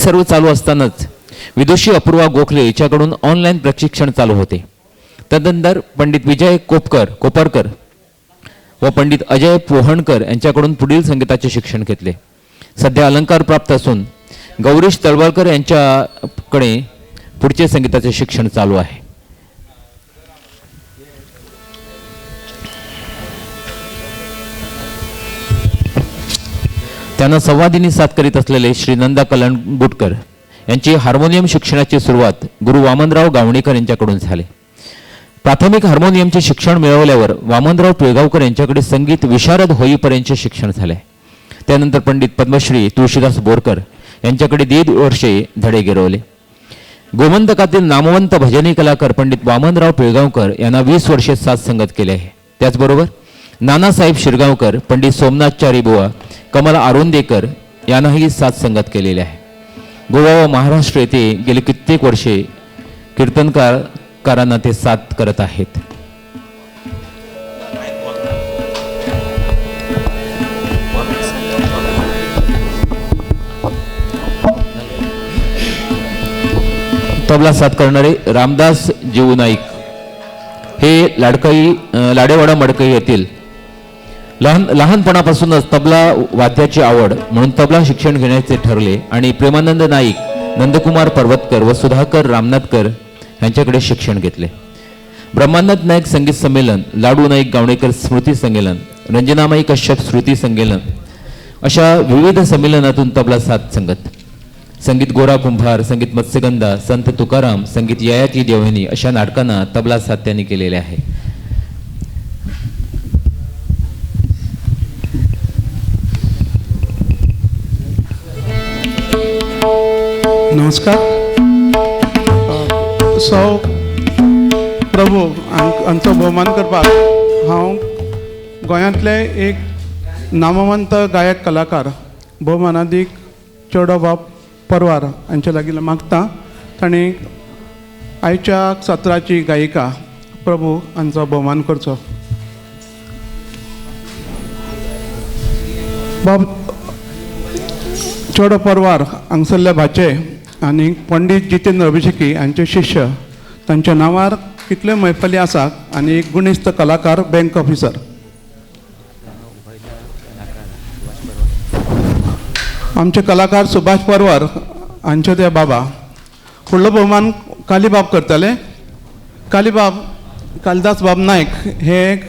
सर्व चालू असतानाच विदुषी अपूर्वा गोखले हिच्याकडून ऑनलाईन प्रशिक्षण चालू होते. तदनंतर पंडित विजय कोपरकर व पंडित अजय पोहणकर यांच्याकडून पुढील संगीताचे शिक्षण घेतले. सध्या अलंकार प्राप्त असून गौरीश तळवलकर यांच्याकडे पुढचे संगीताचे शिक्षण चालू आहे. त्यांना संवादिनी साथ करीत असलेले श्री नंदा कलंगुटकर यांची हार्मोनियम शिक्षणाची सुरुवात गुरु वामनराव गावणेकर यांच्याकडून झाली. प्राथमिक हार्मोनियमचे शिक्षण मिळवल्यावर वामनराव पिळगावकर यांच्याकडे संगीत विशारद होईपर्यंतचे शिक्षण झाले. त्यानंतर पंडित पद्मश्री तुळशीदास बोरकर यांच्याकडे 1.5 वर्षे धडे गिरवले. गोमंतकातील नामवंत भजनी कलाकार पंडित वामनराव पिळगावकर यांना 20 वर्षे साथ संगत केले आहे. त्याचबरोबर नानासाहेब शिरगावकर, पंडित सोमनाथचारी बुवा, कमल आरोंदेकर यांनाही साथ संगत केलेले आहे. गोवा व महाराष्ट्र येथे गेली कित्येक वर्षे कीर्तनकारांना ते साथ करत आहेत. तबला साथ करणारे रामदास जीव नाईक हे लाडेवाडा मडकई येथील लहानपणापासूनच तबला वाद्याची आवड म्हणून तबला शिक्षण घेण्याचे ठरले आणि प्रेमानंद नाईक, नंदकुमार पर्वतकर व सुधाकर रामनाथकर यांच्याकडे शिक्षण घेतले. ब्रह्मानंद नाईक संगीत संमेलन, लाडू नाईक गावणेकर स्मृती संमेलन, रंजनामाई कश्यप स्मृती संमेलन अशा विविध संमेलनातून तबला साथ संगत. संगीत गोरा कुंभार, संगीत मत्स्यगंधा, संत तुकाराम, संगीत ययाती देवहिनी अशा नाटकांना तबला साथ त्यांनी केलेले आहे. नमस्कार. सौ प्रभू हांचो भोवमान करपाक हांव गोंयांतले एक नामवंत गायक कलाकार भोवमानादीक चेडोबाब परवार हांचे लागीं मागता. तांणी आयच्या सत्राची गायिका प्रभू हांचो भोवमान करचो. बाब चेडो परवार हांगसरले भाचे आनी पंडीत जितेंद्र अभिषेकी हांचे शिश्य, तांच्या नांवार कितले मैफली आसा आनी एक गुणिस्त कलाकार, बँक ऑफिसर. आमचे कलाकार सुभाष परवार हांचे ते बाबा. फुडलो भोवमान कालीबाब करतले. कालीबाब कालिदास बाब नायक हे एक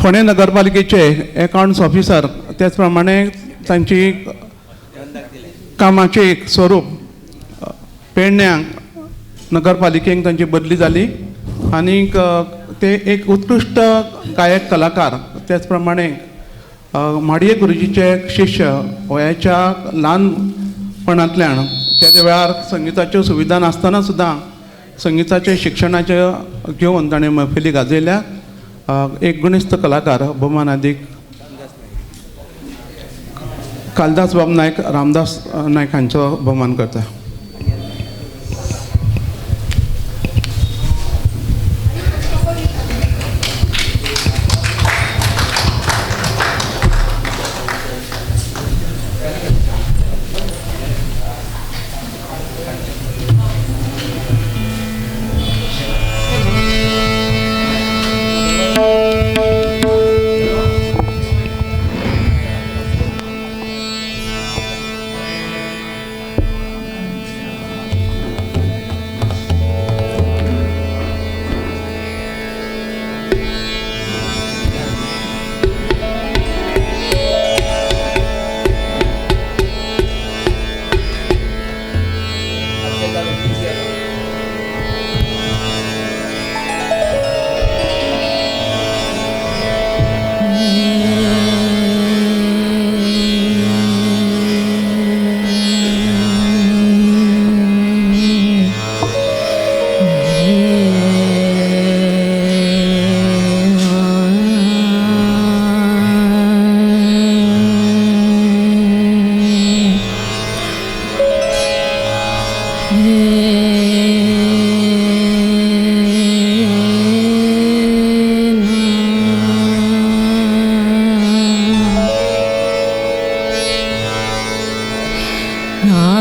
फोंडे नगरपालिकेचे अकाउंट्स ऑफिसर. त्याच प्रमाणे तांची कामाचे एक स्वरूप पेडण्यां नगरपालिकेक तांची बदली जाली आनी ते एक उत्कृश्ट गायक कलाकार. त्याच प्रमाणे माडये गुरुजीचे शिश्य वयाच्या ल्हानपणांतल्यान त्या वेळार संगीताच्यो सुविधा नासतना सुद्दां संगीताचे शिक्षणाचे घेवन ताणें मैफिली गाजयल्या. एक गुणिस्त कलाकार भोवमानादीक कालिदास बाब नायक, रामदास नायक हांचो भोवमान करता. Yeah.